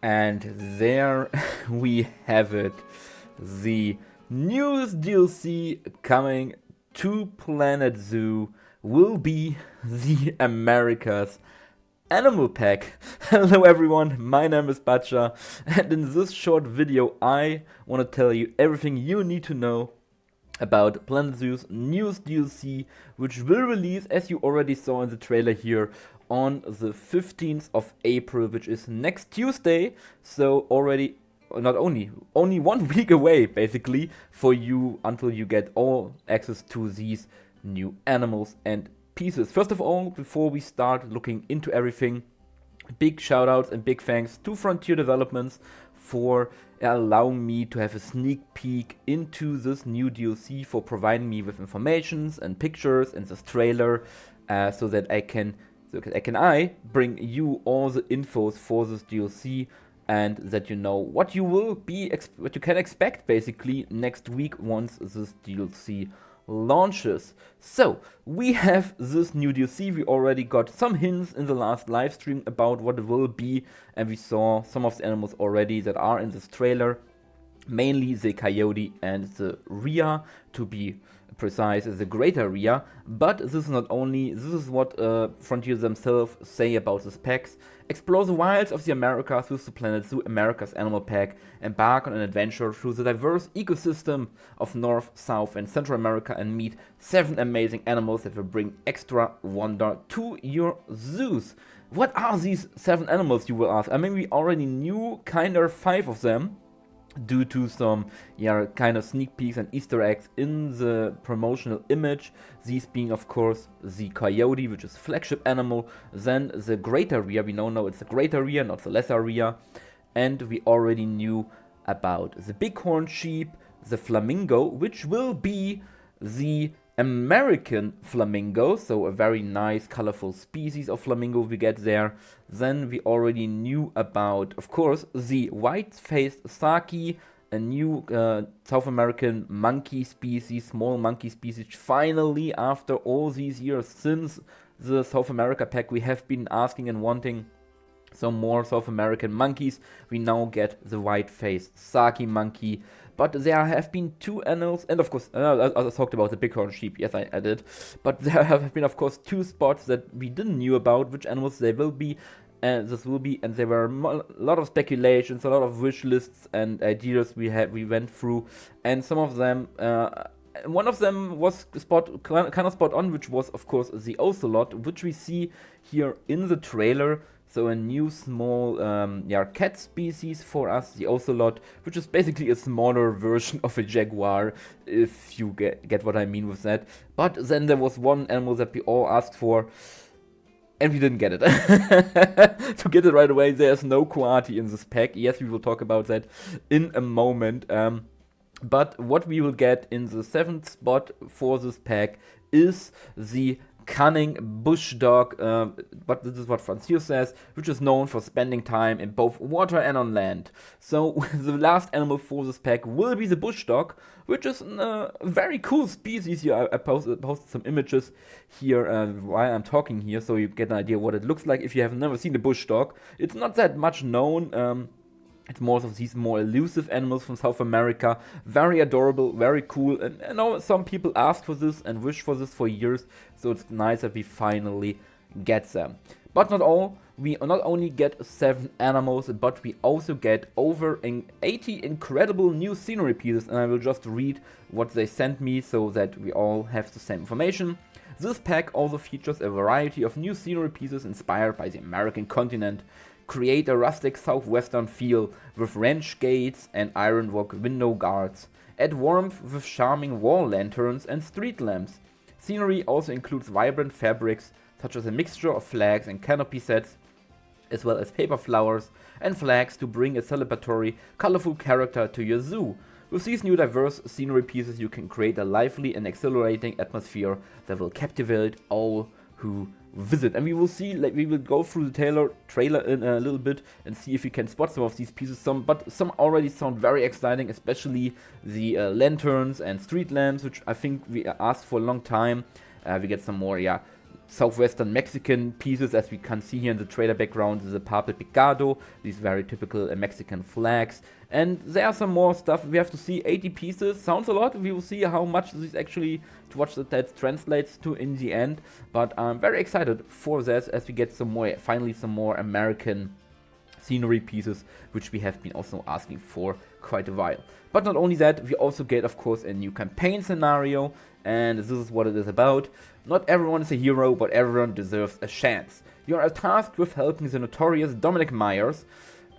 And there we have it. The newest DLC coming to Planet Zoo will be the America's Animal Pack. Hello everyone, my name is Bacha, and in this short video I want to tell you everything you need to know about Planet Zoo's newest DLC, which will release, as you already saw in the trailer here, on the 15th of April, which is next Tuesday. So already, not only 1 week away, basically, for you until you get all access to these new animals and pieces. First of all, before we start looking into everything, big shout outs and big thanks to Frontier Developments for allowing me to have a sneak peek into this new DLC, for providing me with informations and pictures in this trailer, so that I can bring you all the infos for this DLC, and that you know what you can expect basically next week once this DLC launches. So we have this new DLC. We already got some hints in the last live stream about what it will be, and we saw some of the animals already that are in this trailer, mainly the coyote and the rhea, to be precise, the greater rhea. But this is not only, this is what Frontier themselves say about these packs. Explore the wilds of the Americas with the Planet Zoo America's Animal Pack. Embark on an adventure through the diverse ecosystem of North, South and Central America and meet 7 amazing animals that will bring extra wonder to your zoos. What are these 7 animals, you will ask? I mean, we already knew kind of 5 of them, due to some kind of sneak peeks and Easter eggs in the promotional image. These being, of course, the coyote, which is a flagship animal, then the greater rhea. We now it's the greater rhea, not the lesser rhea. And we already knew about the bighorn sheep, the flamingo, which will be the American flamingo, so a very nice colorful species of flamingo we get there. Then we already knew about, of course, the white-faced saki, a new South American monkey species, small monkey species. Finally, after all these years since the South America pack, we have been asking and wanting some more South American monkeys. We now get the white-faced saki monkey. But there have been 2 animals, and of course, I talked about the bighorn sheep, yes I did. But there have been, of course, 2 spots that we didn't knew about, which animals they will be, and there were a lot of speculations, a lot of wish lists and ideas we went through, and some of them, one of them was kind of spot on, which was, of course, the ocelot, which we see here in the trailer. So a new small cat species for us, the ocelot, which is basically a smaller version of a jaguar, if you get what I mean with that. But then there was one animal that we all asked for, and we didn't get it. To get it right away, there's no coati in this pack. Yes, we will talk about that in a moment. But what we will get in the 7th spot for this pack is the cunning bush dog, but this is what Francis says, which is known for spending time in both water and on land. So the last animal for this pack will be the bush dog, which is a very cool species here. I posted some images here while I'm talking here, so you get an idea what it looks like if you have never seen the bush dog. It's not that much known. It's more of these more elusive animals from South America. Very adorable, very cool. And I know some people asked for this and wish for this for years. So it's nice that we finally get them. But we not only get 7 animals, but we also get over 80 incredible new scenery pieces. And I will just read what they sent me so that we all have the same information. This pack also features a variety of new scenery pieces inspired by the American continent. Create a rustic southwestern feel with wrench gates and ironwork window guards. Add warmth with charming wall lanterns and street lamps. Scenery also includes vibrant fabrics such as a mixture of flags and canopy sets, as well as paper flowers and flags to bring a celebratory, colorful character to your zoo. With these new diverse scenery pieces, you can create a lively and exhilarating atmosphere that will captivate all who visit. And we will see, we will go through the trailer in a little bit and see if we can spot some of these pieces. Some already sound very exciting, especially the lanterns and street lamps, which I think we asked for a long time. We get some more southwestern Mexican pieces, as we can see here in the trailer background, the Purple Picado, these very typical Mexican flags. And there are some more stuff. We have to see 80 pieces. Sounds a lot. We will see how much this actually, to watch that translates to in the end. But I'm very excited for this, as we get some more, finally some more American scenery pieces, which we have been also asking for quite a while. But not only that, we also get, of course, a new campaign scenario, and this is what it is about. Not everyone is a hero, but everyone deserves a chance. You are tasked with helping the notorious Dominic Myers,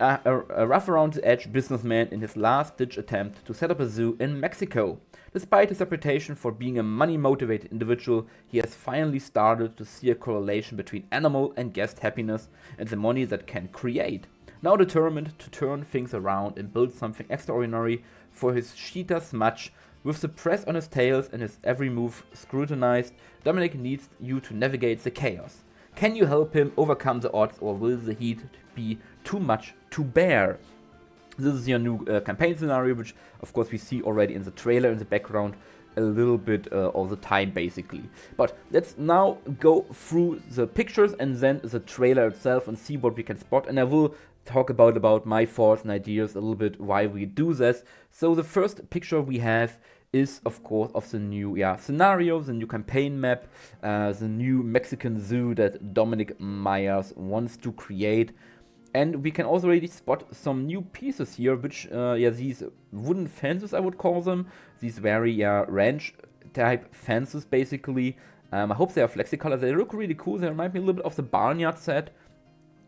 a rough-around-the-edge businessman, in his last-ditch attempt to set up a zoo in Mexico. Despite his reputation for being a money-motivated individual, he has finally started to see a correlation between animal and guest happiness and the money that can create. Now determined to turn things around and build something extraordinary for his cheetah smudge, with the press on his tails and his every move scrutinized, Dominic needs you to navigate the chaos. Can you help him overcome the odds, or will the heat be too much to bear? This is your new campaign scenario, which of course we see already in the trailer in the background a little bit all the time basically. But let's now go through the pictures and then the trailer itself and see what we can spot, and I will talk about my thoughts and ideas a little bit why we do this. So the first picture we have is of course of the new scenario, the new campaign map, the new Mexican zoo that Dominic Myers wants to create. And we can also already spot some new pieces here, which these wooden fences, I would call them, these very ranch type fences basically. I hope they are flexi-color. They look really cool. They remind me a little bit of the barnyard set.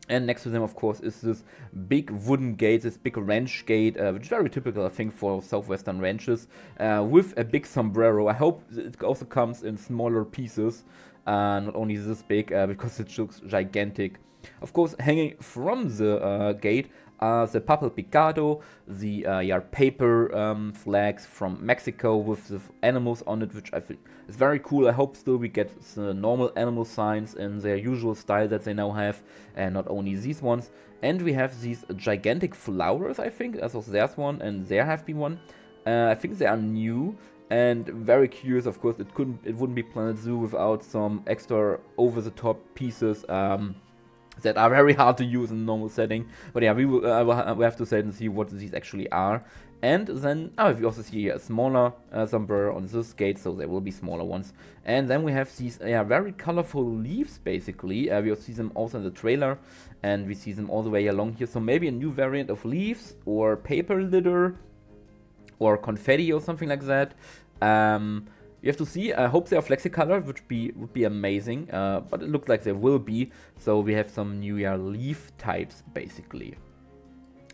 And next to them, of course, is this big wooden gate, this big ranch gate, which is very typical, I think, for southwestern ranches, with a big sombrero. I hope it also comes in smaller pieces, not only this big, because it looks gigantic. Of course, hanging from the gate are the Purple Picado, the paper flags from Mexico with the animals on it, which I think is very cool. I hope still we get the normal animal signs in their usual style that they now have, and not only these ones. And we have these gigantic flowers, I think, as also there's one, and there have been one. I think they are new. And very curious, of course, it wouldn't be Planet Zoo without some extra over-the-top pieces that are very hard to use in a normal setting. But yeah, we have to say and see what these actually are. And then, we also see a smaller sombrero on this gate, so there will be smaller ones. And then we have these very colorful leaves, basically. We see them also in the trailer, and we see them all the way along here. So maybe a new variant of leaves, or paper litter, or confetti, or something like that. You have to see. I hope they are flexi-color, which would be amazing. But it looks like they will be. So we have some new leaf types, basically.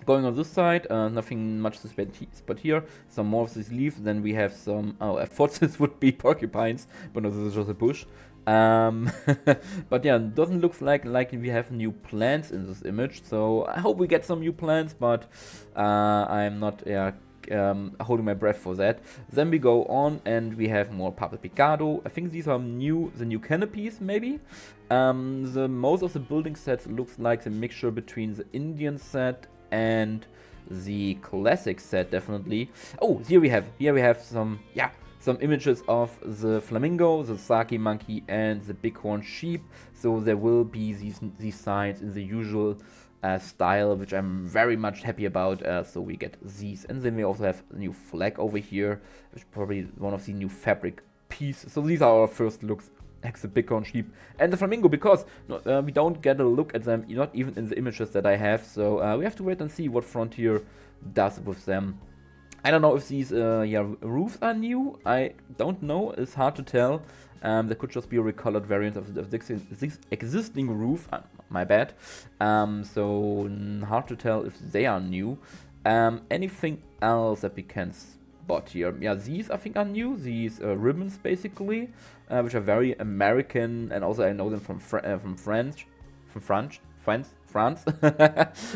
Going on this side, nothing much to spot here. Some more of these leaves. Then we have some. I thought this would be porcupines, but no, this is just a bush. But yeah, it doesn't look like we have new plants in this image. So I hope we get some new plants, but I'm not holding my breath for that. Then we go on and we have more Purple Picado. I think these are the new canopies maybe. Most of the building sets looks like a mixture between the Indian set and the classic set, definitely. Oh, here we have some images of the flamingo, the Saki monkey, and the bighorn sheep. So there will be these signs in the usual style, which I'm very much happy about. So we get these, and then we also have a new flag over here, which is probably one of the new fabric pieces. So these are our first looks at the bighorn sheep and the flamingo, because we don't get a look at them, not even in the images that I have. So we have to wait and see what Frontier does with them. I don't know if these roofs are new. I don't know. It's hard to tell. There could just be a recolored variant of this existing roof. My bad. So hard to tell if they are new. Anything else that we can spot here? Yeah, these I think are new. These ribbons basically, which are very American, and also I know them from France.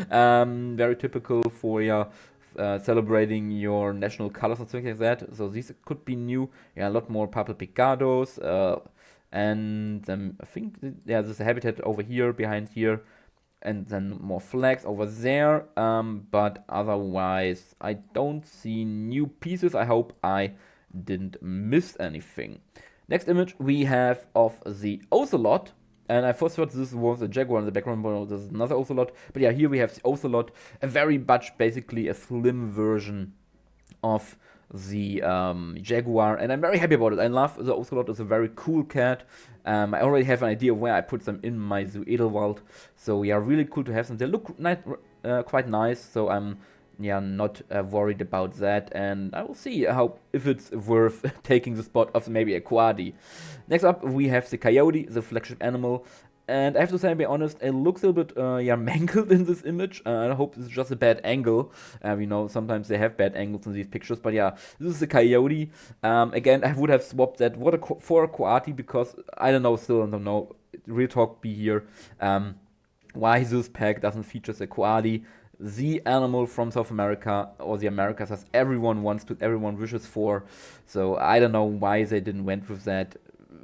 Very typical for celebrating your national colors and things like that. So these could be new. A lot more Purple Picados, and I think there's a habitat over here, behind here, and then more flags over there. But otherwise, I don't see new pieces. I hope I didn't miss anything. Next image we have of the Ocelot. And I first thought this was a Jaguar in the background, but no, this is another Ocelot. But yeah, here we have the Ocelot, a very much basically a slim version of the Jaguar, and I'm very happy about it. I love the Ocelot. It's a very cool cat. I already have an idea of where I put them in my Zoo Edelwald, so yeah, really cool to have them. They look quite nice, so I'm not worried about that, and I will see if it's worth taking the spot of maybe a Quadi. Next up, we have the Coyote, the flagship animal. And I have to say, to be honest, it looks a little bit mangled in this image. I hope it's just a bad angle. Sometimes they have bad angles in these pictures. But yeah, this is a Coyote. Again, I would have swapped that for a Coati because I don't know. Real talk be here. Why this pack doesn't feature the Coati, the animal from South America or the Americas, as everyone wishes for. So I don't know why they didn't went with that.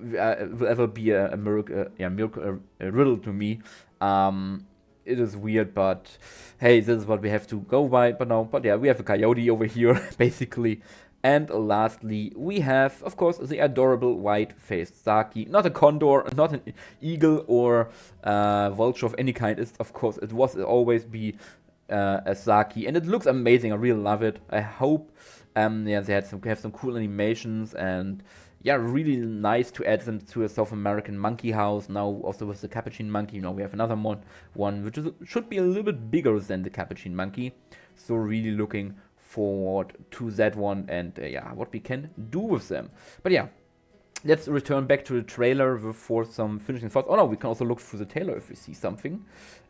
Will ever be a riddle to me. It is weird, but hey, this is what we have to go by. But yeah, we have a Coyote over here, basically. And lastly, we have, of course, the adorable white-faced Saki. Not a condor, not an eagle or vulture of any kind. It was always be a Saki, and it looks amazing. I really love it. I hope they have some cool animations, and yeah, really nice to add them to a South American monkey house. Now also with the capuchin monkey, we have another one which should be a little bit bigger than the capuchin monkey. So really looking forward to that one, and what we can do with them. But yeah, let's return back to the trailer for some finishing thoughts. Oh no, we can also look through the trailer if we see something.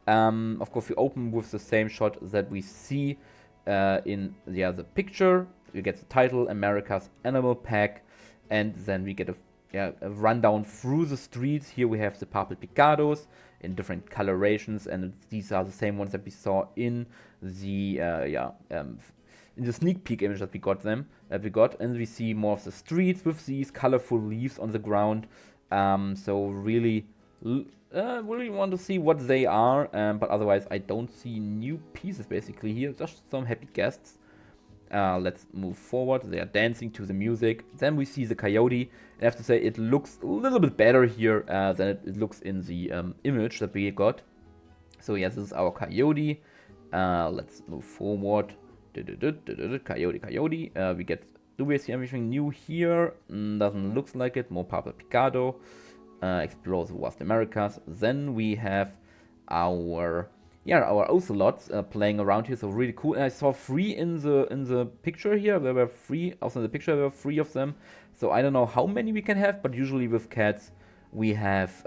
Of course, we open with the same shot that we see in the picture. We get the title, America's Animal Pack. And then we get a rundown through the streets. Here we have the purple Picados in different colorations, and these are the same ones that we saw in the in the sneak peek image that we got. And we see more of the streets with these colorful leaves on the ground. So really want to see what they are. But otherwise, I don't see new pieces basically here. Just some happy guests. Let's move forward. They are dancing to the music. Then we see the Coyote. I have to say it looks a little bit better here than it looks in the image that we got. So yes, this is our Coyote. Let's move forward. Coyote. Do we see anything new here? Doesn't look like it. More purple Picado. Explore the vast Americas. Then we have our Ocelots playing around here, so really cool. And I saw 3 in the picture here. There were 3. Also in the picture there were 3 of them. So I don't know how many we can have, but usually with cats we have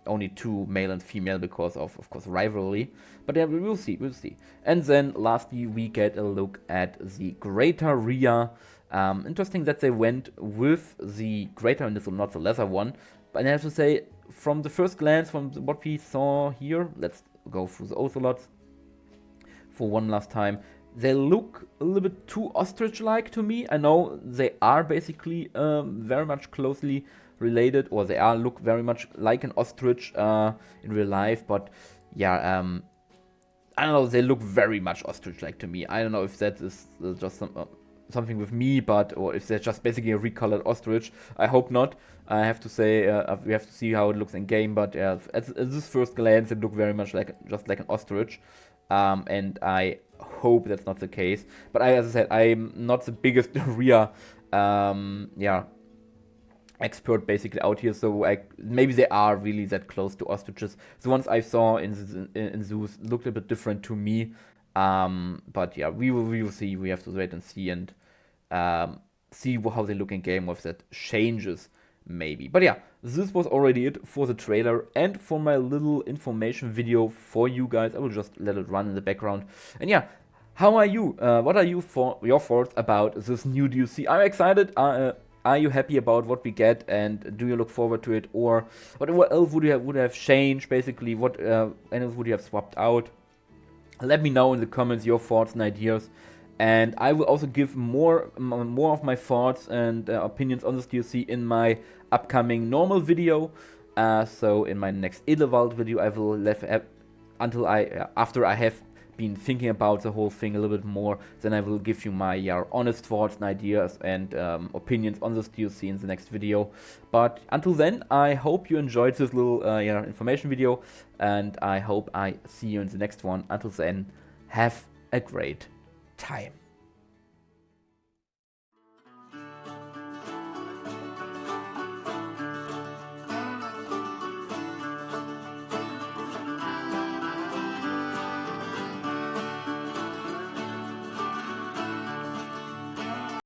only 2, male and female, because of course rivalry. But yeah, we'll see. And then lastly we get a look at the Greater Rhea. Interesting that they went with the Greater and not the lesser one. But I have to say, from the first glance, from what we saw here, let's go through the Ocelots for one last time. They look a little bit too ostrich-like to me. I know they are basically very much closely related, or they look very much like an ostrich in real life, but yeah, I don't know, they look very much ostrich-like to me. I don't know if that is just something with me, or if they're just basically a recolored ostrich. I hope not. I have to say, we have to see how it looks in game, but at this first glance, it looked very much just like an ostrich, and I hope that's not the case. But as I said, I'm not the biggest Rhea, expert basically out here, so maybe they are really that close to ostriches. The ones I saw in zoos looked a bit different to me, but yeah, we will see. We have to wait and see, and see how they look in game, if that changes maybe. But yeah, this was already it for the trailer and for my little information video for you guys. I will just let it run in the background. And yeah, how are you? What are your thoughts about this new DLC? I'm excited. Are you happy about what we get, and do you look forward to it, or what else would have changed? Basically, what animals would you have swapped out? Let me know in the comments your thoughts and ideas, and I will also give more of my thoughts and opinions on this DLC in my upcoming normal video. So in my next Edelwald video, I will after I have been thinking about the whole thing a little bit more, then I will give you my honest thoughts and ideas and opinions on this DLC in the next video. But until then, I hope you enjoyed this little information video, and I hope I see you in the next one. Until then, have a great time.